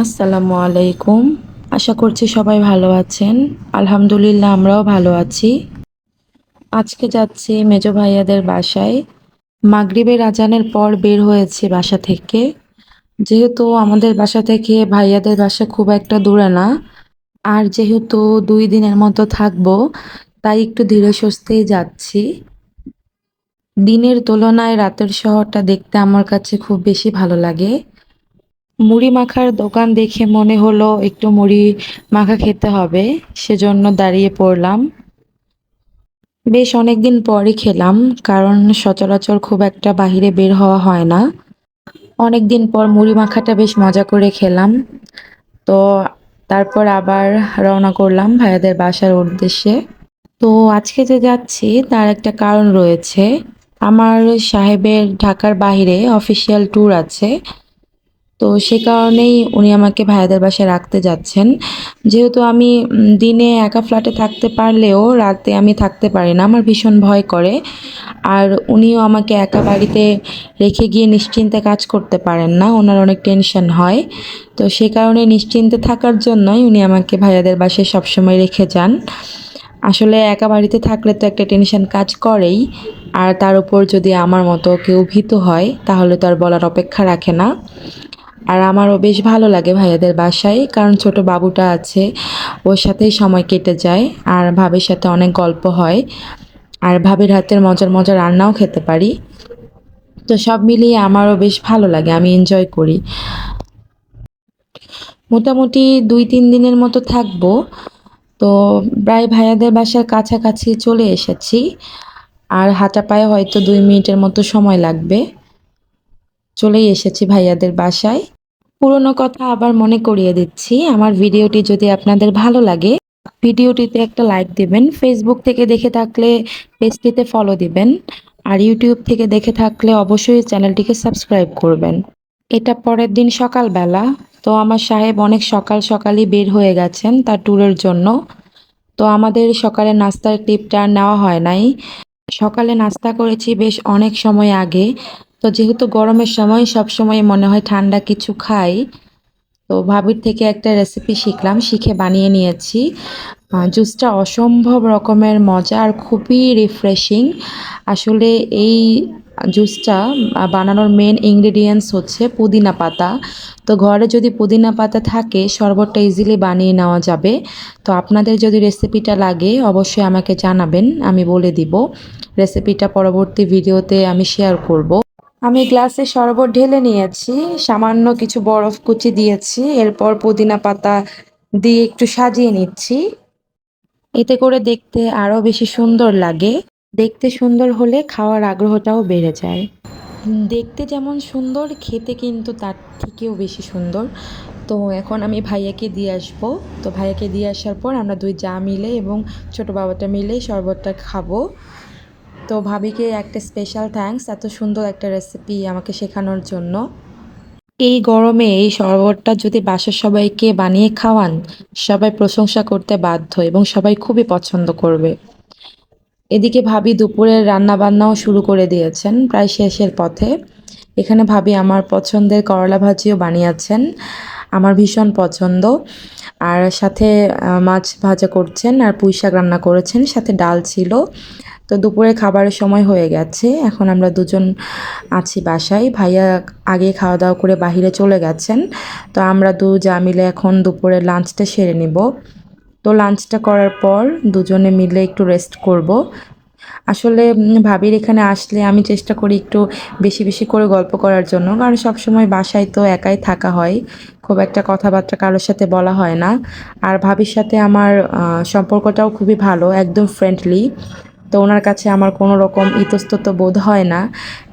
আসসালামু আলাইকুম। আশা করছি সবাই ভালো আছেন। আলহামদুলিল্লাহ আমরাও ভালো আছি। আজকে যাচ্ছি মেজো ভাইয়াদের বাসায়। মাগরিবের আজানের পর বের হয়েছি বাসা থেকে। যেহেতু আমাদের বাসা থেকে ভাইয়াদের বাসা খুব একটা দূরে না। আর যেহেতু ২ দিনের মতো থাকবো, তাই একটু ধীরে সুস্থেই যাচ্ছি। দিনের তুলনায় রাতের শহরটা দেখতে আমার কাছে খুব বেশি ভালো লাগে। মুড়ি মাখার দোকান দেখে মনে হলো একটু মুড়ি মাখা খেতে হবে, সেজন্য দাঁড়িয়ে পড়লাম। বেশ অনেকদিন পরই খেলাম, কারণ সচরাচর খুব একটা বাহিরে বের হওয়া হয় না। অনেকদিন পর মুড়ি মাখাটা বেশ মজা করে খেলাম। তো তারপর আবার রওনা করলাম ভাইয়াদের বাসার উদ্দেশ্যে। তো আজকে যে যাচ্ছি তার একটা কারণ রয়েছে। আমার সাহেবের ঢাকার বাইরে অফিসিয়াল ট্যুর আছে। তো সে কারণেই উনি আমাকে ভাইয়াদের বাসায় রাখতে যাচ্ছেন। যেহেতু আমি দিনে একা ফ্ল্যাটে থাকতে পারলেও রাতে আমি থাকতে পারি না। আমার ভীষণ ভয় করে। আর উনিও আমাকে একা বাড়িতে রেখে গিয়ে নিশ্চিন্তে কাজ করতে পারেন না। উনার অনেক টেনশন হয়। তো সে কারণে নিশ্চিন্তে থাকার জন্যই উনি আমাকে ভাইয়াদের বাসায় সবসময় রেখে যান। আসলে একা বাড়িতে থাকলে তো একটা টেনশন কাজ করেই। আর তার উপর যদি আমার মতো কেউ ভীতু হয় তাহলে তো আর বলার অপেক্ষা রাখে না। আর আমারও বেশ ভালো লাগে ভাইয়াদের বাসায়, কারণ ছোট বাবুটা আছে, ওর সাথেই সময় কেটে যায়। আর ভাবির সাথে অনেক গল্প হয়। আর ভাবির হাতের মজার মজার রান্নাও খেতে পারি। তো সব মিলিয়ে আমারও বেশ ভালো লাগে, আমি এনজয় করি। মোটামুটি ২-৩ দিনের মতো থাকবো। তো প্রায় ভাইয়াদের বাসার কাছাকাছি চলে এসেছি। আর হাঁটা পায়ে হয়তো ২ মিনিটের মতো সময় লাগবে। চলেই এসেছি ভাইয়াদের বাসায়। পুরনো কথা আবার মনে করিয়ে দিচ্ছি, আমার ভিডিওটি যদি আপনাদের ভালো লাগে, ভিডিওটিতে একটা লাইক দিবেন। ফেসবুক থেকে দেখে থাকলে পেজটিতে ফলো দিবেন। আর ইউটিউব থেকে দেখে থাকলে অবশ্যই চ্যানেলটিকে সাবস্ক্রাইব করবেন। এটা পরের দিন সকালবেলা। তো আমার সাহেব অনেক সকাল সকালই বের হয়ে গেছেন তার ট্যুরের জন্য। তো আমাদের সকালে নাস্তার ক্লিপটা আর নেওয়া হয় নাই। সকালে নাস্তা করেছি বেশ অনেক সময় আগে। তো যেহেতু গরমের সময় সবসময় মনে হয় ঠান্ডা কিছু খাই। তো ভাবির থেকে একটা রেসিপি শিখলাম, শিখে বানিয়ে নিয়েছি। জুসটা অসম্ভব রকমের মজা আর খুবই রিফ্রেশিং। আসলে এই জুসটা বানানোর মেন ইনগ্রেডিয়েন্টস হচ্ছে পুদিনা পাতা। তো ঘরে যদি পুদিনা পাতা থাকে শরবতটা ইজিলি বানিয়ে নেওয়া যাবে। তো আপনাদের যদি রেসিপিটা লাগে অবশ্যই আমাকে জানাবেন, আমি বলে দিব। রেসিপিটা পরবর্তী ভিডিওতে আমি শেয়ার করব। আমি গ্লাসে শরবত ঢেলে নিয়েছি, সামান্য কিছু বরফ কুচি দিয়েছি, এরপর পুদিনা পাতা দিয়ে একটু সাজিয়ে নিচ্ছি। এতে করে দেখতে আরো বেশি সুন্দর লাগে। দেখতে সুন্দর হলে খাওয়ার আগ্রহটাও বেড়ে যায়। দেখতে যেমন সুন্দর, খেতে কিন্তু তার থেকেও বেশি সুন্দর। তো এখন আমি ভাইয়াকে দিয়ে আসবো। তো ভাইয়াকে দিয়ে আসার পর আমরা দুই যা মিলে এবং ছোট বাবাটা মিলে শরবতটা খাবো। তো ভাবিকে একটা স্পেশাল থ্যাঙ্কস এত সুন্দর একটা রেসিপি আমাকে শেখানোর জন্য। এই গরমে এই শরবতটা যদি বাসার সবাইকে বানিয়ে খাওয়ান, সবাই প্রশংসা করতে বাধ্য এবং সবাই খুবই পছন্দ করবে। এদিকে ভাবি দুপুরের রান্নাবান্নাও শুরু করে দিয়েছেন, প্রায় শেষের পথে। এখানে ভাবি আমার পছন্দের করলা ভাজিও বানিয়েছেন, আমার ভীষণ পছন্দ। আর সাথে মাছ ভাজা করছেন আর পুঁই শাক রান্না করেছেন, সাথে ডাল ছিল। তো দুপুরে খাবারের সময় হয়ে গেছে, এখন আমরা দুজন আছি বাসায়। ভাইয়া আগে খাওয়া দাওয়া করে বাহিরে চলে গেছেন। তো আমরা যা মিলে এখন দুপুরে লাঞ্চটা সেরে নিব। তো লাঞ্চটা করার পর দুজনে মিলে একটু রেস্ট করব। আসলে ভাবির এখানে আসলে আমি চেষ্টা করি একটু বেশি বেশি করে গল্প করার জন্য, কারণ সবসময় বাসায় তো একাই থাকা হয়, খুব একটা কথাবার্তা কারোর সাথে বলা হয় না। আর ভাবির সাথে আমার সম্পর্কটাও খুবই ভালো, একদম ফ্রেন্ডলি। তো ওনার কাছে আমার কোনো রকম ইতস্তত বোধ হয় না,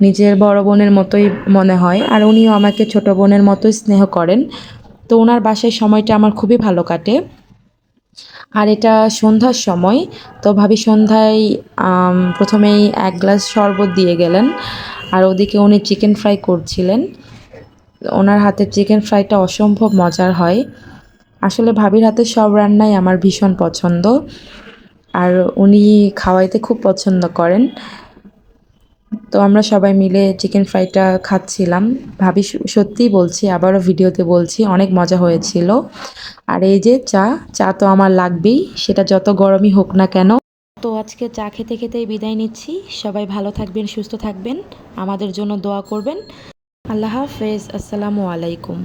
নিজের বড় বোনের মতোই মনে হয়। আর উনিও আমাকে ছোট বোনের মতোই স্নেহ করেন। তো ওনার বাসায় সময়টা আমার খুবই ভালো কাটে। আর এটা সন্ধ্যার সময়। তো ভাবি সন্ধ্যায় প্রথমেই ১ গ্লাস শরবত দিয়ে গেলেন। আর ওদিকে উনি চিকেন ফ্রাই করছিলেন। ওনার হাতের চিকেন ফ্রাইটা অসম্ভব মজার হয়। আসলে ভাবির হাতের সব রান্নাই আমার ভীষণ পছন্দ। আর উনি খাওয়াইতে খুব পছন্দ করেন। তো আমরা সবাই মিলে চিকেন ফ্রাইটা খাচ্ছিলাম। ভাবি সত্যিই বলছি, আবারও ভিডিওতে বলছি, অনেক মজা হয়েছিল। আর এই যে চা, চা তো আমার লাগবেই, সেটা যত গরমই হোক না কেন। তো আজকে চা খেতে খেতেই বিদায় নিচ্ছি। সবাই ভালো থাকবেন, সুস্থ থাকবেন, আমাদের জন্য দোয়া করবেন। আল্লাহ হাফেজ, আসসালামু আলাইকুম।